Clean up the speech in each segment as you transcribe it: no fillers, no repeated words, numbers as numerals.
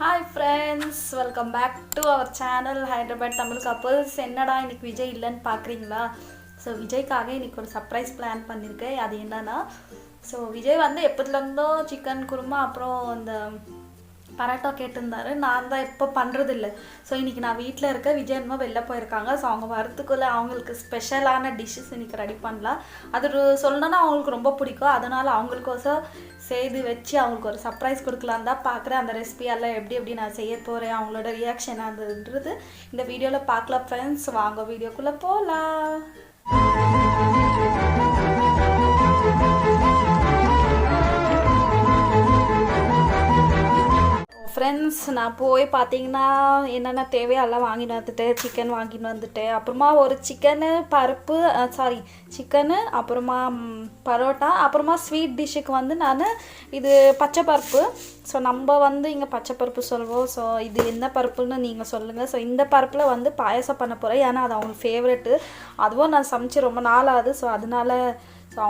Hi friends, welcome back to our channel Hyderabad Tamil couples. என்னடா இன்னைக்கு விஜய் இல்லைன்னு பார்க்குறீங்களா? ஸோ விஜய்க்காக இன்றைக்கி ஒரு சர்ப்ரைஸ் பிளான் பண்ணியிருக்கேன். அது என்னன்னா, ஸோ விஜய் வந்து எப்போதுலேருந்தோ சிக்கன் குருமா அப்புறம் இந்த பரோட்டா கேட்டிருந்தாரு. நான் தான் இப்போ பண்ணுறதில்ல. ஸோ இன்றைக்கி நான் வீட்டில் இருக்க, விஜய் என்னமோ வெளில போயிருக்காங்க. ஸோ அவங்க வரத்துக்குள்ளே அவங்களுக்கு ஸ்பெஷலான டிஷ்ஷஸ் இன்றைக்கி ரெடி பண்ணலாம். அது சொல்லணுன்னா அவங்களுக்கு ரொம்ப பிடிக்கும். அதனால் அவங்களுக்கோசம் செய்து வச்சு அவங்களுக்கு ஒரு சர்ப்ரைஸ் கொடுக்கலான்னு தான் பார்க்குறேன். அந்த ரெசிபியெல்லாம் எப்படி நான் செய்ய போகிறேன், அவங்களோட ரியாக்ஷன் அதுன்றது இந்த வீடியோவில் பார்க்கலாம் ஃப்ரெண்ட்ஸ். வாங்க வீடியோக்குள்ளே போகலாம். ஃப்ரெண்ட்ஸ், நான் போய் பார்த்தீங்கன்னா என்னென்ன தேவையோ எல்லாம் வாங்கிட்டு வந்துட்டேன். சிக்கன் வாங்கிட்டு வந்துட்டேன். அப்புறமா ஒரு சிக்கனு அப்புறமா பரோட்டா, அப்புறமா ஸ்வீட் டிஷ்ஷுக்கு வந்து நான் இது பச்சை பருப்பு. ஸோ நம்ம வந்து இங்கே பச்சை பருப்பு சொல்வோம். ஸோ இது என்ன பருப்புன்னு நீங்கள் சொல்லுங்கள். ஸோ இந்த பருப்பில் வந்து பாயசம் பண்ண போகிறேன். ஏன்னா அது அவங்களுக்கு ஃபேவரெட்டு. அதுவும் நான் சமைச்சு ரொம்ப நாள் ஆகுது. ஸோ ஸோ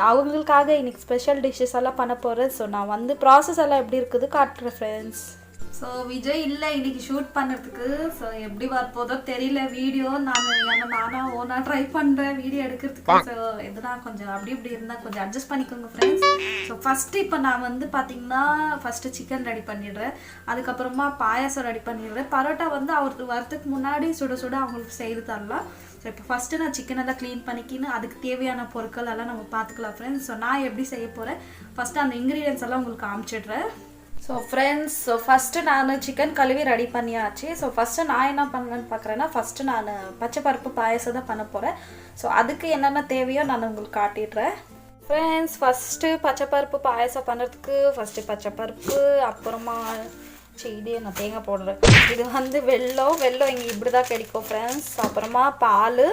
அவங்களுக்காக இன்றைக்கி ஸ்பெஷல் டிஷ்ஷஸ் எல்லாம் பண்ண போகிறேன். ஸோ நான் வந்து ப்ராசஸ் எல்லாம் எப்படி இருக்குது காட்டுறேன் ஃப்ரெண்ட்ஸ். ஸோ விஜய் இல்லை இன்றைக்கி ஷூட் பண்ணுறதுக்கு. ஸோ எப்படி வரப்போதோ தெரியல. வீடியோ நானாக ஓனாக ட்ரை பண்ணுறேன் வீடியோ எடுக்கிறதுக்கு. ஸோ எதுனா கொஞ்சம் இப்படி இருந்தால் கொஞ்சம் அட்ஜஸ்ட் பண்ணிக்கோங்க ஃப்ரெண்ட்ஸ். ஸோ ஃபஸ்ட்டு இப்போ நான் வந்து பார்த்திங்கன்னா ஃபஸ்ட்டு சிக்கன் ரெடி பண்ணிடுறேன். அதுக்கப்புறமா பாயாசம் ரெடி பண்ணிடுறேன். பரோட்டா வந்து அவருக்கு வரத்துக்கு முன்னாடி சுட அவங்களுக்கு செய்து தரலாம். ஸோ இப்போ ஃபஸ்ட்டு நான் சிக்கனெல்லாம் க்ளீன் பண்ணிக்கின்னு அதுக்கு தேவையான பொருட்கள் எல்லாம் நம்ம பார்த்துக்கலாம் ஃப்ரெண்ட்ஸ். ஸோ நான் எப்படி செய்ய போகிறேன் ஃபஸ்ட்டு அந்த இன்க்ரீடியன்ஸ் எல்லாம் உங்களுக்கு காமிச்சிடுறேன். ஸோ ஃப்ரெண்ட்ஸ், ஃபஸ்ட்டு நான் சிக்கன் கழுவி ரெடி பண்ணியாச்சு. ஸோ ஃபஸ்ட்டு நான் என்ன பண்ணலான்னு பார்க்குறேன்னா, ஃபஸ்ட்டு நான் பச்சை பருப்பு பாயசம் தான் பண்ண போகிறேன். ஸோ அதுக்கு என்னென்ன தேவையோ நான் உங்களுக்கு காட்டிடுறேன் ஃப்ரெண்ட்ஸ். ஃபஸ்ட்டு பச்சை பருப்பு பாயசம் பண்ணுறதுக்கு ஃபஸ்ட்டு பச்சை பருப்பு, அப்புறமா இதே நான் தேங்காய் போடுறேன். இது வந்து வெல்லம் இங்கே இப்படி தான் கிடைக்கும் ஃப்ரெண்ட்ஸ். அப்புறமா பால்,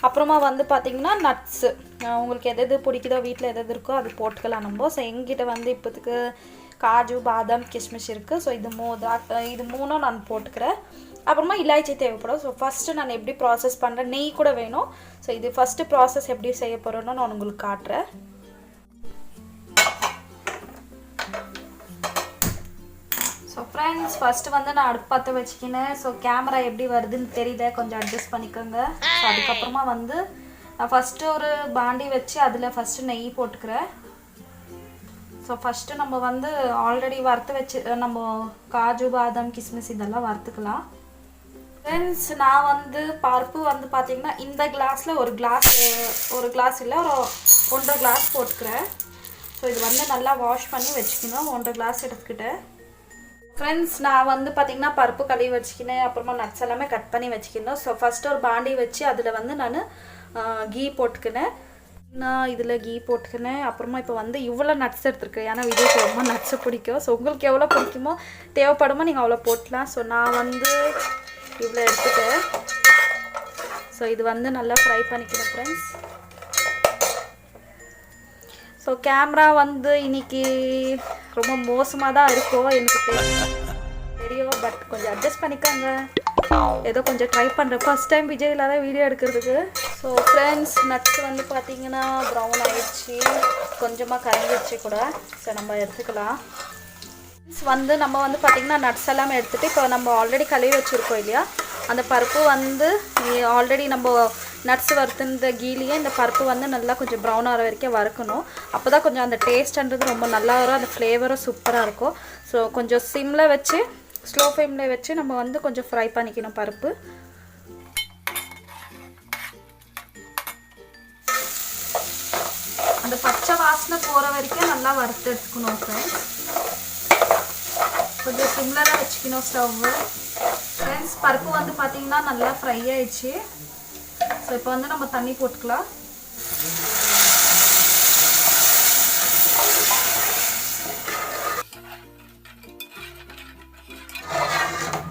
அப்புறமா வந்து பார்த்திங்கன்னா நட்ஸு. உங்களுக்கு எது பிடிக்குதோ வீட்டில் எது இருக்கோ அது போட்டுக்கலாம் நம்ம. ஸோ எங்கிட்ட வந்து இப்போதுக்கு காஜு, பாதாம், கிஸ்மிஸ் இருக்குது. ஸோ இது மூணும் நான் போட்டுக்கிறேன். அப்புறமா இலாய்ச்சி தேவைப்படும். ஸோ ஃபஸ்ட்டு நான் எப்படி ப்ராசஸ் பண்ணுறேன், நெய் கூட வேணும். ஸோ இது ஃபஸ்ட்டு ப்ராசஸ் எப்படி செய்ய போகிறேன்னு நான் உங்களுக்கு காட்டுறேன். ஸோ ஃப்ரெண்ட்ஸ், ஃபஸ்ட்டு வந்து நான் அடுப்பு பற்ற வச்சுக்கினேன். ஸோ கேமரா எப்படி வருதுன்னு தெரியல, கொஞ்சம் அட்ஜஸ்ட் பண்ணிக்கோங்க. ஸோ அதுக்கப்புறமா வந்து நான் ஃபஸ்ட்டு ஒரு பாண்டி வச்சு அதில் ஃபஸ்ட்டு நெய் போட்டுக்கிறேன். ஸோ ஃபஸ்ட்டு நம்ம வந்து ஆல்ரெடி வறுத்து வச்சு நம்ம காஜு, பாதாம், கிஸ்மிஸ் இதெல்லாம் வறுத்துக்கலாம் ஃப்ரெண்ட்ஸ். நான் வந்து பருப்பு வந்து பார்த்திங்கன்னா இந்த கிளாஸில் ஒரு கிளாஸ் இல்லை, ஒரு 1.5 கிளாஸ் போட்டுக்கிறேன். ஸோ இது வந்து நல்லா வாஷ் பண்ணி வச்சுக்கணும். 1.5 கிளாஸ் எடுத்துக்கிட்டேன் ஃப்ரெண்ட்ஸ். நான் வந்து பார்த்திங்கன்னா பருப்பு கழுவி வச்சுக்கினேன். அப்புறமா நட்ஸ் எல்லாமே கட் பண்ணி வச்சுக்கணும். ஸோ ஃபஸ்ட்டு ஒரு பாண்டி வச்சு அதில் வந்து நான் கீ போட்டுக்கினேன். நான் இதில் கீ போட்டுக்கினேன். அப்புறமா இப்போ வந்து இவ்வளோ நட்ஸ் எடுத்துருக்கேன். ஏன்னா விஜய்க்கு ரொம்ப நட்ஸு பிடிக்கும். ஸோ உங்களுக்கு எவ்வளோ பிடிக்குமோ தேவைப்படுமோ நீங்கள் அவ்வளோ போட்டலாம். ஸோ நான் வந்து இவ்வளோ எடுத்துட்டேன். ஸோ இது வந்து நல்லா ஃப்ரை பண்ணிக்கணும் ஃப்ரெண்ட்ஸ். ஸோ கேமரா வந்து இன்னைக்கு ரொம்ப மோசமாக தான் இருக்கும் எனக்கு தெரியும். பட் கொஞ்சம் அட்ஜஸ்ட் பண்ணிக்கோங்க. ஏதோ கொஞ்சம் ட்ரை பண்ணுறேன். ஃபஸ்ட் டைம் விஜய் இல்லாத வீடியோ எடுக்கிறதுக்கு. ஸோ ஃப்ரெண்ட்ஸ், நட்ஸ் வந்து பார்த்திங்கன்னா ப்ரௌன் ஆகிடுச்சு, கொஞ்சமாக கரைஞ்சிடுச்சு கூட. ஸோ நம்ம எடுத்துக்கலாம் வந்து. நம்ம வந்து பார்த்திங்கன்னா நட்ஸ் எல்லாமே எடுத்துகிட்டு இப்போ நம்ம ஆல்ரெடி கழுவி வச்சுருக்கோம் இல்லையா, அந்த பருப்பு வந்து ஆல்ரெடி நம்ம நட்ஸ் வறுத்துந்த கீலியே இந்த பருப்பு வந்து நல்லா கொஞ்சம் ப்ரௌன் ஆகிற வரைக்கும் வறுக்கணும். அப்போ தான் கொஞ்சம் அந்த டேஸ்ட்ன்றது ரொம்ப நல்லா வரும். அந்த ஃப்ளேவரும் சூப்பராக இருக்கும். ஸோ கொஞ்சம் சிம்மில் வச்சு ஸ்லோ ஃப்ளேமில் வச்சு நம்ம வந்து கொஞ்சம் ஃப்ரை பண்ணிக்கணும் பருப்பு. அந்த பச்சை வாசனை போகிற வரைக்கும் நல்லா வறுத்து எடுத்துக்கணும் ஃப்ரெண்ட்ஸ். கொஞ்சம் சிம்மில் தான் வச்சுக்கணும் ஸ்டவ்வு ஃப்ரெண்ட்ஸ். பருப்பு வந்து பார்த்திங்கன்னா நல்லா ஃப்ரை ஆயிடுச்சு. ஸோ இப்போ வந்து நம்ம தண்ணி போட்டுக்கலாம்.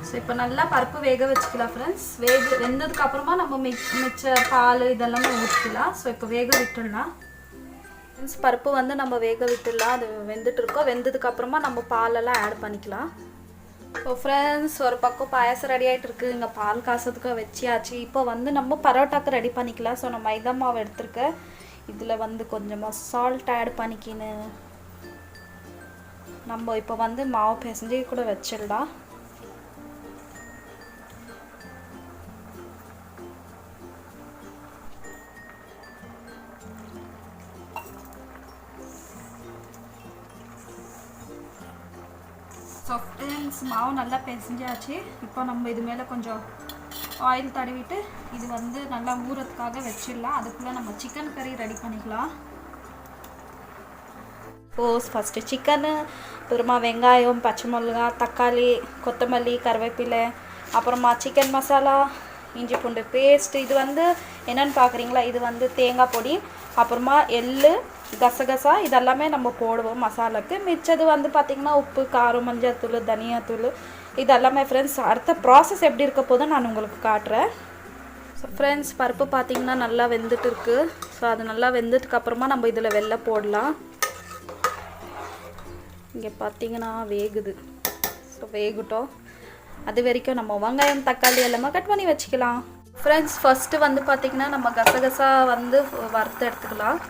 ஸோ இப்போ நல்லா பருப்பு வேக வச்சுக்கலாம் ஃப்ரெண்ட்ஸ். வெந்ததுக்கு அப்புறமா நம்ம மிச்ச பால் இதெல்லாமே ஊற்றிக்கலாம். ஸோ இப்போ வேக விட்டுடலாம் ஃப்ரெண்ட்ஸ். பருப்பு வந்து நம்ம வேக விட்டுடலாம். அது வெந்துட்டுருக்கோம். வெந்ததுக்கு அப்புறமா நம்ம பாலெல்லாம் ஆட் பண்ணிக்கலாம். ஸோ ஃப்ரெண்ட்ஸ், ஒரு பக்கம் பாயசம் ரெடி ஆகிட்டு இருக்கு. இங்கே பால் காசத்துக்கு வச்சியாச்சு. இப்போ வந்து நம்ம பரோட்டாக்கு ரெடி பண்ணிக்கலாம். ஸோ நான் மைதா மாவு எடுத்துருக்கேன். இதில் வந்து கொஞ்சமாக சால்ட் ஆட் பண்ணிக்கின்னு நம்ம இப்போ வந்து மாவு பிசைஞ்சு கூட வச்சிடலாம். ஸோ ஃப்ரெண்ட்ஸ் மாவு நல்லா பிசைஞ்சாச்சு. இப்போ நம்ம இது மேலே கொஞ்சம் ஆயில் தடவிட்டு இது வந்து நல்லா ஊறதுக்காக வச்சிடலாம். அதுக்குள்ளே நம்ம சிக்கன் கறி ரெடி பண்ணிக்கலாம். ஃபஸ்ட்டு சிக்கனு, அப்புறமா வெங்காயம், பச்சை மிளகா, தக்காளி, கொத்தமல்லி, கருவேப்பிலை, அப்புறமா சிக்கன் மசாலா, இஞ்சி பூண்டு பேஸ்ட். இது வந்து என்னென்னு பார்க்குறீங்களா, இது வந்து தேங்காய் பொடி, அப்புறமா எள்ளு, கசகசா இதெல்லாமே நம்ம போடுவோம் மசாலாவுக்கு. மிச்சது வந்து பார்த்திங்கன்னா உப்பு, காரம், மஞ்சள், தனியாத்தூள் இதெல்லாமே. ஃப்ரெண்ட்ஸ் அடுத்த ப்ராசஸ் எப்படி இருக்க போதும் நான் உங்களுக்கு காட்டுறேன். ஸோ ஃப்ரெண்ட்ஸ் பருப்பு பார்த்திங்கன்னா நல்லா வெந்துட்டு இருக்குது. ஸோ அது நல்லா வெந்ததுக்கப்புறமா நம்ம இதில் வெல்லம் போடலாம். இங்கே பார்த்திங்கன்னா வேகுது. ஸோ வேகட்டும். அது வரைக்கும் நம்ம வெங்காயம், தக்காளி எல்லாமே கட் பண்ணி வச்சுக்கலாம். ஃப்ரெண்ட்ஸ் ஃபஸ்ட்டு வந்து பார்த்திங்கன்னா நம்ம கசகசா வந்து வறுத்து எடுத்துக்கலாம்.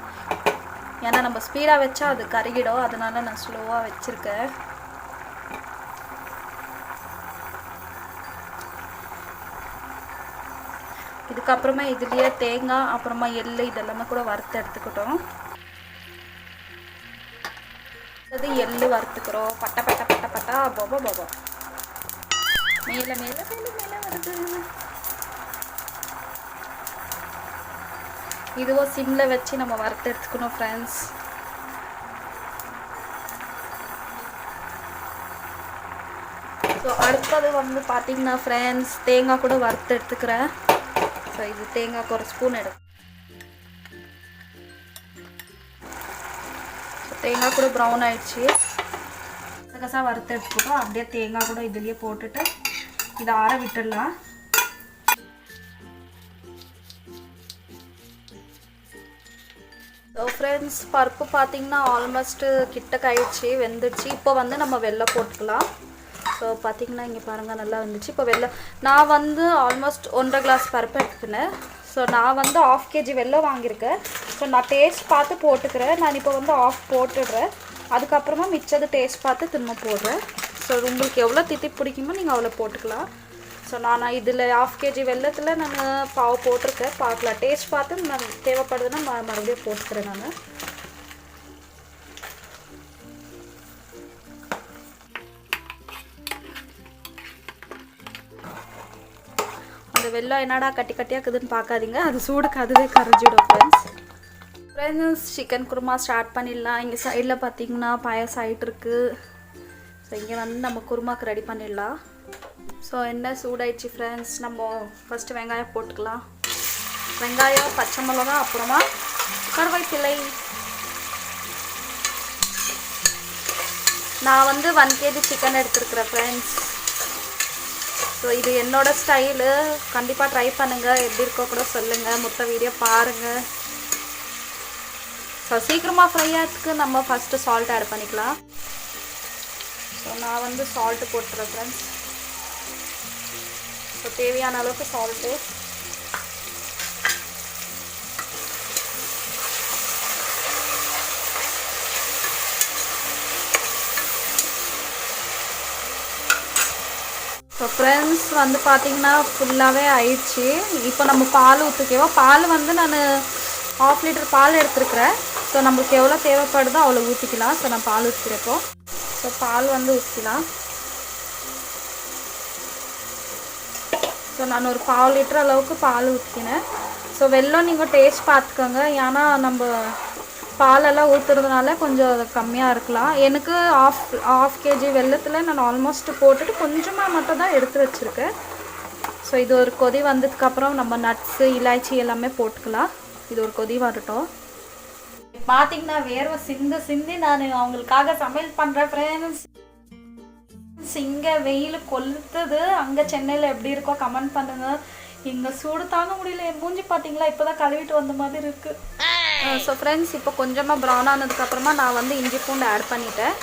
ஏன்னா நம்ம ஸ்பீடாக வச்சா அது கருகிடும், அதனால நான் ஸ்லோவாக வச்சுருக்கேன். இதுக்கப்புறமா இதுலேயே தேங்காய், அப்புறமா எள்ளு இதெல்லாமே கூட வறுத்து எடுத்துக்கிட்டோம். அது எள்ளு வறுத்துக்கிறோம். பட்டை பட்டை பட்டை பட்டா பாபா பாபா மேலே மேலே மேலே மேலே வருது. இதுவும் சிம்மில் வச்சு நம்ம வறுத்து எடுத்துக்கணும் ஃப்ரெண்ட்ஸ். ஸோ அடுத்தது வந்து பார்த்திங்கன்னா ஃப்ரெண்ட்ஸ் தேங்காய் கூட வறுத்து எடுத்துக்கிறேன். ஸோ இது தேங்காய்க்கு ஒரு ஸ்பூன் தேங்காய் கூட ப்ரௌன் ஆயிடுச்சு. கசகசா வறுத்து எடுத்துக்கிட்டோம். அப்படியே தேங்காய் கூட இதுலேயே போட்டுட்டு இதை ஆற விட்டுடலாம். ஸோ ஃப்ரெண்ட்ஸ் பருப்பு பார்த்திங்கன்னா ஆல்மோஸ்ட்டு கிட்டக்க ஆயிடுச்சு, வெந்துடுச்சு. இப்போ வந்து நம்ம வெல்லம் போட்டுக்கலாம். ஸோ பார்த்திங்கன்னா இங்கே பாருங்கள் நல்லா வந்துச்சு. இப்போ வெல்லம் நான் வந்து ஆல்மோஸ்ட் 1.5 கிளாஸ் பருப்பு எடுத்துக்கினேன். ஸோ நான் வந்து 1/2 kg வெல்லம் வாங்கியிருக்கேன். ஸோ நான் டேஸ்ட் பார்த்து போட்டுக்கிறேன். நான் இப்போ வந்து 1/2 போட்டுடுறேன். அதுக்கப்புறமா மிச்சது டேஸ்ட் பார்த்து திரும்ப போடுறேன். ஸோ உங்களுக்கு எவ்வளோ தித்தி பிடிக்குமோ நீங்கள் அவ்வளோ போட்டுக்கலாம். ஸோ நான் இதில் 1/2 kg வெல்லத்தில் நான் பாவு போட்டிருக்கேன். பார்க்கலாம், டேஸ்ட் பார்த்து நான் தேவைப்படுதுன்னா நான் மறுபடியும் போட்டுக்கிறேன். நான் அந்த வெல்லம் என்னடா கட்டி கட்டியாக இருக்குதுன்னு பார்க்காதீங்க, அது சூடுக்கு அதுவே கரைஞ்சிடும் ஃப்ரெண்ட்ஸ். சிக்கன் குருமா ஸ்டார்ட் பண்ணிடலாம். இங்கே சைடில் பார்த்தீங்கன்னா பாயாசம் ஆகிட்டுருக்கு. ஸோ இங்கே வந்து நம்ம குருமாக்கு ரெடி பண்ணிடலாம். ஸோ எண்ணெய் சூடாயிடுச்சு ஃப்ரெண்ட்ஸ். நம்ம ஃபஸ்ட்டு வெங்காயம் போட்டுக்கலாம். வெங்காயம், பச்சை மிளகா, அப்புறமா கருவேப்பிலை. நான் வந்து 1 kg சிக்கன் எடுத்துருக்குறேன் ஃப்ரெண்ட்ஸ். ஸோ இது என்னோடய ஸ்டைலு, கண்டிப்பாக ட்ரை பண்ணுங்கள். எப்படி இருக்கோ கூட சொல்லுங்கள், மொத்த வீடியோ பாருங்கள். ஸோ சீக்கிரமாக ஃப்ரை ஆகிறதுக்கு நம்ம ஃபஸ்ட்டு சால்ட் ஆட் பண்ணிக்கலாம். ஸோ நான் வந்து சால்ட்டு போட்டுறேன் ஃப்ரெண்ட்ஸ். ஸோ தேவையான அளவுக்கு சால்ட்டு. ஸோ ஃப்ரெண்ட்ஸ் வந்து பார்த்திங்கன்னா ஃபுல்லாகவே ஆயிடுச்சு. இப்போ நம்ம பால் ஊற்றிக்கவா. பால் வந்து நான் 1/2 லிட்டர் பால் எடுத்துருக்குறேன். ஸோ நம்மளுக்கு எவ்வளோ தேவைப்படுதோ அவ்வளோ ஊற்றிக்கலாம். ஸோ நான் பால் ஊற்றிக்கிறப்போ ஸோ பால் வந்து ஊற்றிக்கலாம். ஸோ நான் ஒரு 1/4 லிட்டர் அளவுக்கு பால் ஊற்றிக்கினேன். ஸோ வெல்லம் நீங்கள் டேஸ்ட் பார்த்துக்கோங்க. ஏன்னா நம்ம பாலெல்லாம் ஊற்றுறதுனால கொஞ்சம் அது கம்மியாக இருக்கலாம். எனக்கு 1/2 kg வெல்லத்தில் நான் ஆல்மோஸ்ட் போட்டுட்டு கொஞ்சமாக மட்டும் தான் எடுத்து வச்சுருக்கேன். ஸோ இது ஒரு கொதி வந்ததுக்கப்புறம் நம்ம நட்ஸு, இலாய்ச்சி எல்லாமே போட்டுக்கலாம். இது ஒரு கொதி வரட்டும். பார்த்தீங்கன்னா வேர்வை சிந்தி நான் அவங்களுக்காக சமையல் பண்ணுறேன் ஃப்ரெண்ட்ஸ். இங்கே வெயில் கொளுத்துது. அங்கே சென்னையில் எப்படி இருக்கோ கமெண்ட் பண்ணுங்கள். இங்கே சூடு தாங்க முடியல. என் மூஞ்சி பார்த்தீங்களா, இப்போ தான் கழுவிட்டு வந்த மாதிரி இருக்குது. ஸோ ஃப்ரெண்ட்ஸ் இப்போ கொஞ்சமாக ப்ரௌன் ஆனதுக்கப்புறமா நான் வந்து இஞ்சி பூண்டு ஆட் பண்ணிட்டேன்.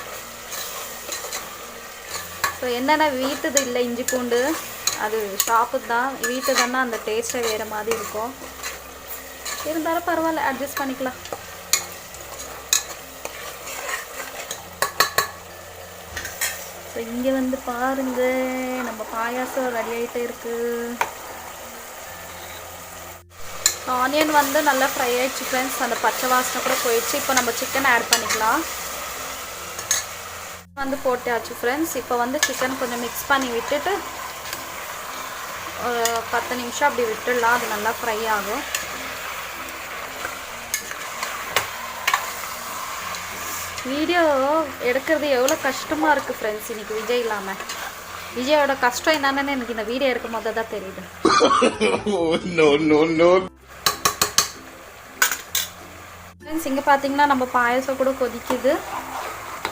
ஸோ என்னென்ன வீட்டுது இல்லை இஞ்சி பூண்டு, அது ஷாப்பு தான். வீட்டு தானே அந்த டேஸ்ட்டை வேறு மாதிரி இருக்கும். இருந்தாலும் பரவாயில்ல, அட்ஜஸ்ட் பண்ணிக்கலாம். இங்கே வந்து பாருங்க, நம்ம பாயாசம் ரெடி ஆகிட்டே இருக்குது. ஆனியன் வந்து நல்லா ஃப்ரை ஆகிடுச்சு ஃப்ரெண்ட்ஸ். அந்த பச்சை வாசனை கூட போயிடுச்சு. இப்போ நம்ம சிக்கன் ஆட் பண்ணிக்கலாம். வந்து போட்டாச்சு ஃப்ரெண்ட்ஸ். இப்போ வந்து சிக்கன் கொஞ்சம் மிக்ஸ் பண்ணி விட்டுட்டு ஒரு 10 நிமிஷம் அப்படி விட்டுடலாம். அது நல்லா ஃப்ரை ஆகும். வீடியோ எடுக்கிறது எவ்வளோ கஷ்டமாக இருக்குது ஃப்ரெண்ட்ஸ் இன்றைக்கி விஜய் இல்லாமல். விஜயோட கஷ்டம் என்னன்னு எனக்கு இந்த வீடியோ எடுக்கும் போது தான் தெரியுது. ஃப்ரெண்ட்ஸ் இங்கே பார்த்தீங்கன்னா நம்ம பாயசம் கூட கொதிக்குது.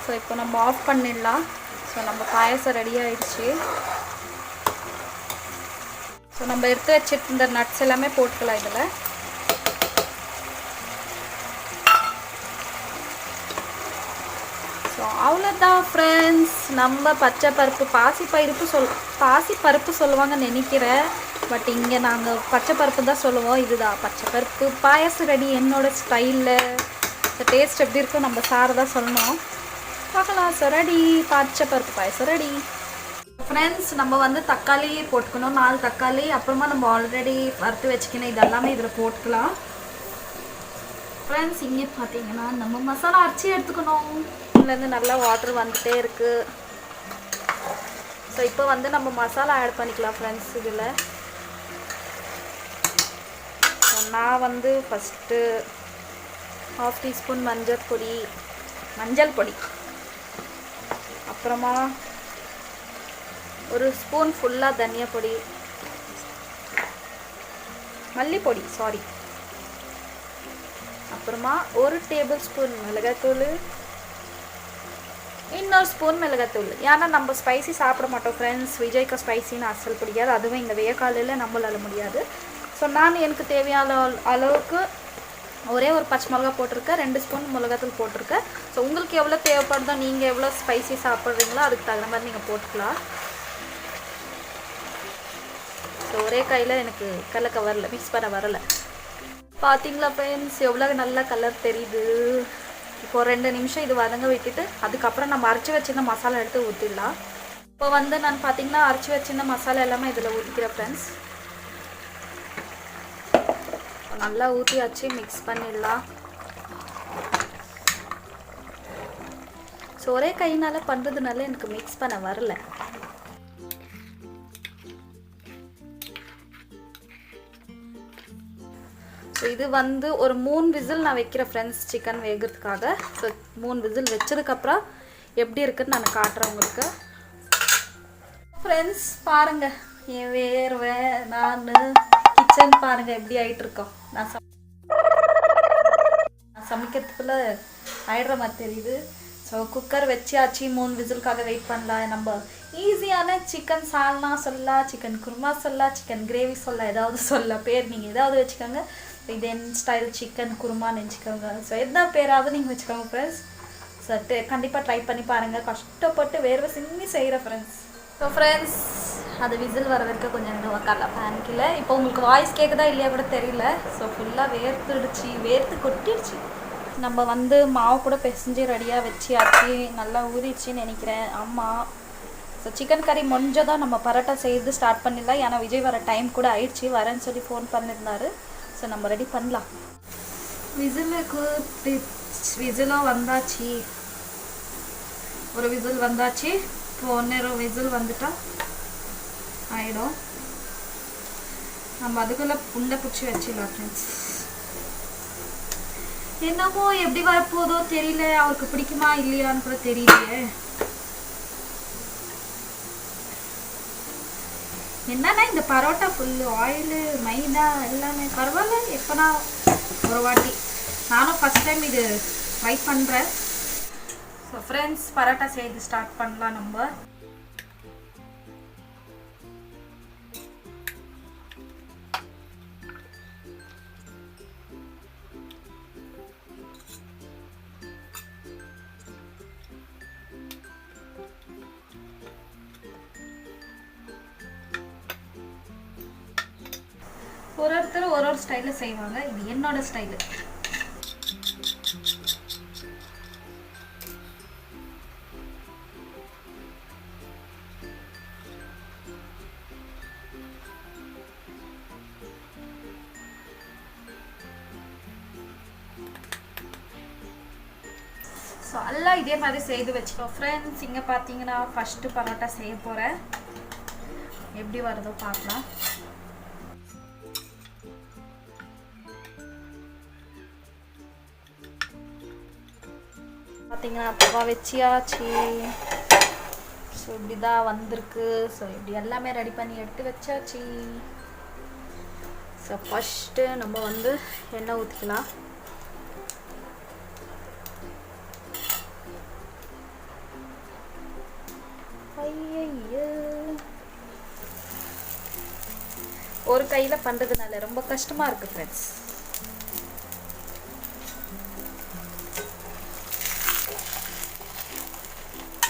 ஸோ இப்போ நம்ம ஆஃப் பண்ணிடலாம். ஸோ நம்ம பாயசம் ரெடி ஆகிடுச்சு. ஸோ நம்ம எடுத்து வச்சுட்டு இந்த நட்ஸ் எல்லாமே போட்டுக்கலாம் இதில். ஸோ அவ்வளோதான் ஃப்ரெண்ட்ஸ். நம்ம பச்சை பருப்பு பாசி பருப்பு சொல்லுவாங்கன்னு நினைக்கிறேன். பட் இங்கே நாங்கள் பச்சை பருப்பு தான் சொல்லுவோம். இதுதான் பச்சை பருப்பு பாயசம் ரெடி என்னோடய ஸ்டைலில். ஸோ டேஸ்ட் எப்படி இருக்கும் நம்ம சார் தான் சொல்லணும். பார்க்கலாம். ஸோ ரெடி, பச்சை பருப்பு பாயசம் ரெடி. ஃப்ரெண்ட்ஸ் நம்ம வந்து தக்காளி போட்டுக்கணும், 4 தக்காளி. அப்புறமா நம்ம ஆல்ரெடி வறுத்து வச்சுக்கணும். இதெல்லாமே இதில் போட்டுக்கலாம். ஃப்ரெண்ட்ஸ் இங்கே பார்த்தீங்கன்னா நம்ம மசாலா அரைச்சி எடுத்துக்கணும். இதுலேருந்து நல்லா வாட்டர் வந்துகிட்டே இருக்குது. ஸோ இப்போ வந்து நம்ம மசாலா ஆட் பண்ணிக்கலாம் ஃப்ரெண்ட்ஸ் இதில். ஸோ நான் வந்து ஃபஸ்ட்டு 1/2 டீஸ்பூன் மஞ்சள் பொடி, அப்புறமா 1 ஸ்பூன் ஃபுல்லாக தனியா பொடி, மல்லிப்பொடி சாரி, அப்புறமா 1 டேபிள் ஸ்பூன் மிளகாத்தூள், இன்னொரு ஸ்பூன் மிளகாத்தூள். ஏன்னா நம்ம ஸ்பைசி சாப்பிட மாட்டோம் ஃப்ரெண்ட்ஸ். விஜய்க்கு ஸ்பைசின்னு அசல் பிடிக்காது. அதுவும் இந்த வெய்ய காலையில் நம்மளால முடியாது. ஸோ நான் எனக்கு தேவையான அளவுக்கு ஒரே ஒரு பச்சை மிளகா போட்டிருக்கேன், 2 ஸ்பூன் மிளகாத்தூள் போட்டிருக்கேன். ஸோ உங்களுக்கு எவ்வளோ தேவைப்படுதோ, நீங்கள் எவ்வளோ ஸ்பைசி சாப்பிட்றீங்களோ அதுக்கு தகுந்த மாதிரி நீங்கள் போட்டுக்கலாம். ஸோ ஒரே கையில் எனக்கு கலக்க வரல, மிக்ஸ் பண்ண வரலை. பார்த்தீங்களா ஃப்ரெண்ட்ஸ் எவ்வளோ நல்லா கலர் தெரியுது. இப்போ 2 நிமிஷம் இது வதங்க விட்டுட்டு அதுக்கப்புறம் நம்ம அரைச்சி வச்சிருந்த மசாலா எடுத்து ஊற்றிடலாம். இப்போ வந்து நான் பார்த்தீங்கன்னா அரைச்சி வச்சிருந்த மசாலா எல்லாமே இதில் ஊற்றிக்கிறேன் ஃப்ரெண்ட்ஸ். நல்லா ஊற்றியாச்சு, மிக்ஸ் பண்ணிடலாம். ஸோ ஒரே கையினால் பண்ணுறதுனால எனக்கு மிக்ஸ் பண்ண வரல. ஸோ இது வந்து ஒரு 3 விசில் நான் வைக்கிறேன் ஃப்ரெண்ட்ஸ் சிக்கன் வேகிறதுக்காக. ஸோ 3 விசில் வச்சதுக்கப்புறம் எப்படி இருக்குன்னு நான் காட்டுறேன் உங்களுக்கு. ஃப்ரெண்ட்ஸ் பாருங்கள் என் வேர்வை நான் கிச்சன் பாருங்கள் எப்படி ஆகிட்டுருக்கோம். நான் சமைக்கிறதுக்குள்ள ஆயிடுற மாதிரி தெரியுது. ஸோ குக்கர் வச்சாச்சு, 3 விசிலுக்காக வெயிட் பண்ணலாம். நம்ம ஈஸியான சிக்கன் சால்னா சொல்லலாம், சிக்கன் குருமா சொல்லலாம், சிக்கன் கிரேவி சொல்லலாம், ஏதாவது சொல்லலாம். பேர் நீங்கள் ஏதாவது வச்சுக்கோங்க. இது என் ஸ்டைல் சிக்கன் குருமான்னு வச்சுக்கோங்க. ஸோ எந்த பேராவது நீங்கள் வச்சுக்கோங்க ஃப்ரெண்ட்ஸ். ஸோ கண்டிப்பாக ட்ரை பண்ணி பாருங்கள். கஷ்டப்பட்டு வேர்வை சின்னி செய்கிற ஃப்ரெண்ட்ஸ். ஸோ ஃப்ரெண்ட்ஸ் அது விசில் வர வரைக்கும் கொஞ்சம் நேரம் உட்காரலாம் ஃபேனுக்குள்ள. இப்போ உங்களுக்கு வாய்ஸ் கேட்குதா இல்லையா கூட தெரியல. ஸோ ஃபுல்லாக வேர்த்து கொட்டிடுச்சு. நம்ம வந்து மாவு கூட பிசைஞ்சு ரெடியாக வச்சியாச்சு, நல்லா ஊறிடுச்சின்னு நினைக்கிறேன். ஆமாம். ஸோ சிக்கன் கறி முடிஞ்சதான் நம்ம பரோட்டா செய்து ஸ்டார்ட் பண்ணிடலாம். ஏன்னா விஜய் வர டைம் கூட ஆயிடுச்சு, வரேன்னு சொல்லி ஃபோன் பண்ணியிருந்தாரு. ஸோ நம்ம ரெடி பண்ணலாம். விசிலும் வந்தாச்சு, ஒரு விசில் வந்தாச்சு. இப்போ 1 விசில் வந்துட்டா ஆகிடும். நம்ம அதுக்குள்ளே புண்டை பிடிச்சி வச்சிடலாம் ஃப்ரெண்ட்ஸ். என்னமோ எப்படி வரப்போதோ தெரியல, அவருக்கு பிடிக்குமா இல்லையான்னு கூட தெரியலையே. என்னன்னா இந்த பரோட்டா ஃபுல்லு ஆயிலு மைதா எல்லாமே. பரவாயில்ல, எப்போனா ஒரு வாட்டி. நானும் ஃபஸ்ட் டைம் இது ட்ரை பண்ணுறேன். ஸோ ஃப்ரெண்ட்ஸ் பரோட்டா செய்து ஸ்டார்ட் பண்ணலாம் நம்ம. ஒரு ஒருத்தர் ஒரு ஸ்டைலில் செய்வாங்க. இது என்னோட ஸ்டைலு. ஸோ எல்லாம் இதே மாதிரி செய்து வச்சுக்கோ ஃப்ரெண்ட்ஸ். இங்கே பார்த்தீங்கன்னா ஃபஸ்ட்டு பரோட்டா செய்ய போகிறேன். எப்படி வருதோ பார்க்கலாம். பார்த்தீங்கன்னா தவா வச்சியாச்சு. ஸோ இப்படி தான் வந்திருக்கு. ஸோ இப்படி எல்லாமே ரெடி பண்ணி எடுத்து வச்சாச்சு. ஸோ ஃபஸ்ட்டு நம்ம வந்து எண்ணெய் ஊற்றிக்கலாம். ஒரு கையில் பண்ணுறதுனால ரொம்ப கஷ்டமாக இருக்குது ஃப்ரெண்ட்ஸ்.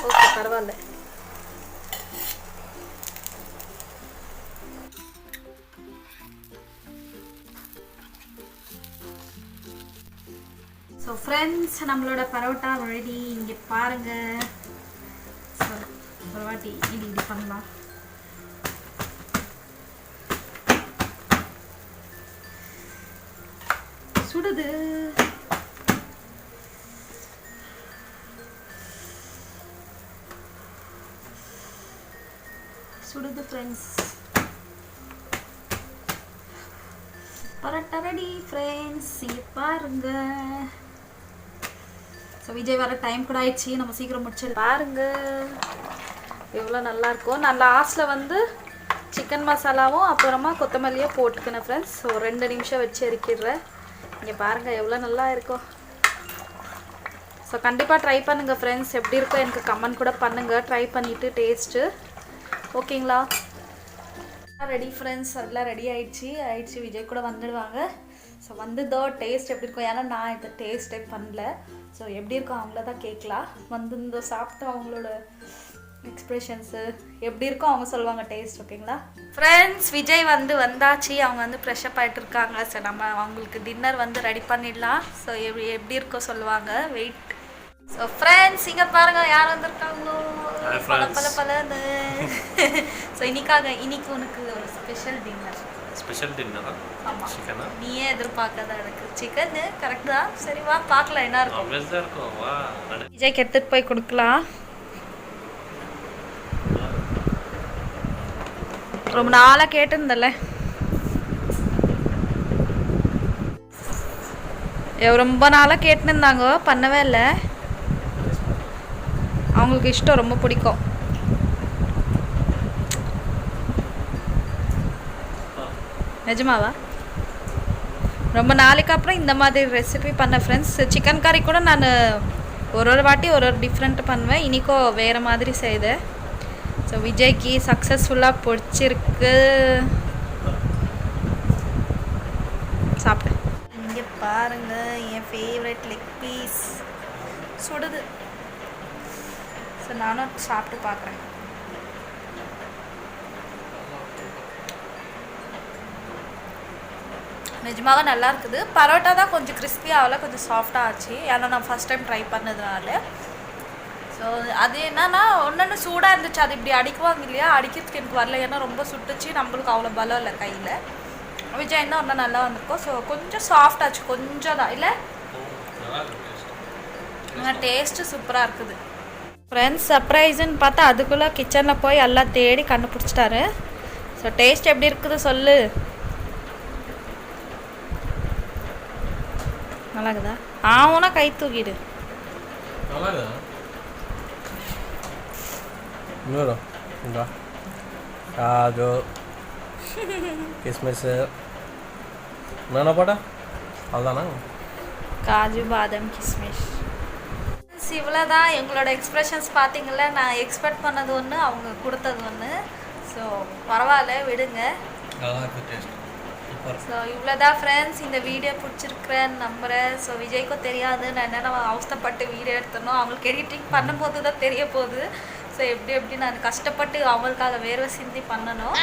ஓகே பரவாயில்ல. ஸோ ஃப்ரெண்ட்ஸ் நம்மளோட பரோட்டா ரெடி. இங்கே பாருங்கள். ஸோ ஒரு வாட்டி இப்படி பண்ணலாம். சுடுது. சுடுது ஃப்ரெண்ட்ஸ். Parotta ready friends. இங்கே பாருங்க. ஸோ விஜய் வர டைம் கூட ஆயிடுச்சு. நம்ம சீக்கிரம் முடிச்சு பாருங்க எவ்வளோ நல்லா இருக்கும். நான் லாஸ்ட்டில் வந்து சிக்கன் மசாலாவும் அப்புறமா கொத்தமல்லியும் போட்டுக்கினேன் ஃப்ரெண்ட்ஸ். ஸோ 2 நிமிஷம் வச்சு இறக்கிடுறேன். இங்கே பாருங்கள் எவ்வளோ நல்லா இருக்கும். ஸோ கண்டிப்பாக ட்ரை பண்ணுங்கள் ஃப்ரெண்ட்ஸ். எப்படி இருக்கோ எனக்கு கமெண்ட் கூட பண்ணுங்கள். ட்ரை பண்ணிவிட்டு டேஸ்ட்டு ஓகேங்களா. Ready friends. எல்லாம் ரெடி ஆயிடுச்சு. விஜய் கூட வந்துடுவாங்க. ஸோ வந்து டேஸ்ட் எப்படி இருக்கும். ஏன்னா நான் இதை டேஸ்ட்டே பண்ணல. ஸோ எப்படி இருக்கும் அவங்கள தான் கேட்கலாம். வந்து சாப்பிட்டு அவங்களோட எக்ஸ்ப்ரெஷன்ஸு எப்படி இருக்கும் அவங்க சொல்லுவாங்க டேஸ்ட். ஓகேங்களா ஃப்ரெண்ட்ஸ். விஜய் வந்தாச்சு. அவங்க வந்து ஃப்ரெஷ்அப் ஆகிட்டு இருக்காங்க. ஸோ நம்ம அவங்களுக்கு டின்னர் வந்து ரெடி பண்ணிடலாம். ஸோ எப்படி இருக்கோ சொல்லுவாங்க. வெயிட். ஸோ ஃப்ரெண்ட்ஸ் இங்கே பாருங்கள் யார் வந்திருக்காங்களோ. பல ஸோ இன்னைக்கு உனக்கு ஒரு ஸ்பெஷல் டின்னர். ஸ்பெஷல் டின்னரா? ஆமாம். சிக்கனா? நீயே எதிர்பார்க்காத எனக்கு சிக்கனு. கரெக்ட் தான். சரி வா பார்க்கலாம் என்ன இருக்கும். விஜய்க்கு எடுத்துகிட்டு போய் கொடுக்கலாம். ரொம்ப நாளாக கேட்டிருந்தல. ரொம்ப நாளாக கேட்டுருந்தாங்க. பண்ணவே இல்லை. அவங்களுக்கு இஷ்டம். ரொம்ப பிடிக்கும். நிஜமாவா? ரொம்ப நாளைக்கு அப்புறம் இந்த மாதிரி ரெசிபி பண்ண ஃப்ரெண்ட்ஸ். சிக்கன் கறி கூட நான் ஒரு வாட்டி ஒரு டிஃப்ரெண்ட் பண்ணுவேன். இன்றைக்கோ வேறு மாதிரி செய்தேன். ஸோ விஜய்க்கு சக்ஸஸ்ஃபுல்லாக பிடிச்சிருக்கு. சாப்பிட்டேன். இங்கே பாருங்கள் என் ஃபேவரட் லெக் பீஸ் சுடுது. ஸோ நானும் சாப்பிட்டு பார்க்குறேன். நிஜமாக நல்லா இருக்குது. பரோட்டா தான் கொஞ்சம் கிறிஸ்பியாக கொஞ்சம் சாஃப்டாக ஆச்சு. ஏன்னா நான் ஃபஸ்ட் டைம் ட்ரை பண்ணதுனால. ஸோ அது என்னன்னா ஒன்று சூடாக இருந்துச்சு. அது இப்படி அடிக்குவாங்க இல்லையா, அடிக்கிறதுக்கு எனக்கு வரல. ஏன்னா ரொம்ப சுட்டுச்சு. நம்மளுக்கு அவ்வளோ பலம் இல்லை கையில். விஜய் என்ன ஒன்றும் நல்லா வந்திருக்கும். ஸோ கொஞ்சம் சாஃப்டாச்சு. கொஞ்சம் தான் இல்லை. டேஸ்ட்டு சூப்பராக இருக்குது ஃப்ரெண்ட்ஸ். சர்ப்ரைஸுன்னு பார்த்தா அதுக்குள்ளே கிச்சனில் போய் எல்லாம் தேடி கண்டுபிடிச்சிட்டாரு. ஸோ டேஸ்ட் எப்படி இருக்குது சொல்லு. நல்லாக்குதா? ஆவுனா கை தூக்கிடு. காஜு கிஸ்மிஸ் என்ன போட்டா அதுதானா? காஜு பாதாம் கிஸ்மிஸ். இவ்வளோதான். எங்களோட எக்ஸ்ப்ரெஷன்ஸ் பார்த்தீங்களா. நான் எக்ஸ்பெக்ட் பண்ணது ஒன்று, அவங்க கொடுத்தது ஒன்று. ஸோ பரவாயில்ல விடுங்க. ஸோ இவ்வளோதான் ஃப்ரெண்ட்ஸ். இந்த வீடியோ பிடிச்சிருக்கிறேன்னு நம்புகிறேன். ஸோ விஜய்க்கும் தெரியாது நான் என்னென்ன அவஸ்தப்பட்டு வீடியோ எடுத்தனோ. அவங்களுக்கு எடிட்டிங் பண்ணும்போது தான் தெரிய போகுது. ஸோ எப்படி நான் கஷ்டப்பட்டு அவங்களுக்காக வேர்வை சிந்தி பண்ணணும்.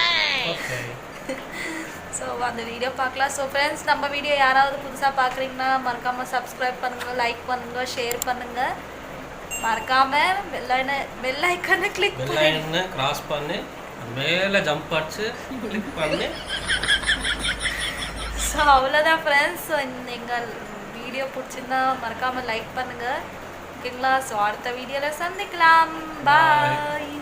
ஸோ அந்த வீடியோ பார்க்கலாம். ஸோ ஃப்ரெண்ட்ஸ் நம்ம வீடியோ யாராவது புதுசாக பார்க்குறீங்கன்னா மறக்காமல் சப்ஸ்கிரைப் பண்ணுங்கள், லைக் பண்ணுங்கள், ஷேர் பண்ணுங்கள். மறக்காமல் பெல் ஐக்கனை கிளிக் பண்ணி கிராஸ் பண்ணி மேலே ஜம்ப் அடிச்சு கிளிக் பண்ணி. ஸோ அவ்வளோதான் ஃப்ரெண்ட்ஸ். ஸோ எங்கள் வீடியோ பிடிச்சிருந்தா மறக்காமல் லைக் பண்ணுங்கள். ஓகேங்களா? ஸோ அடுத்த வீடியோவில் சந்திக்கலாம். பாய்.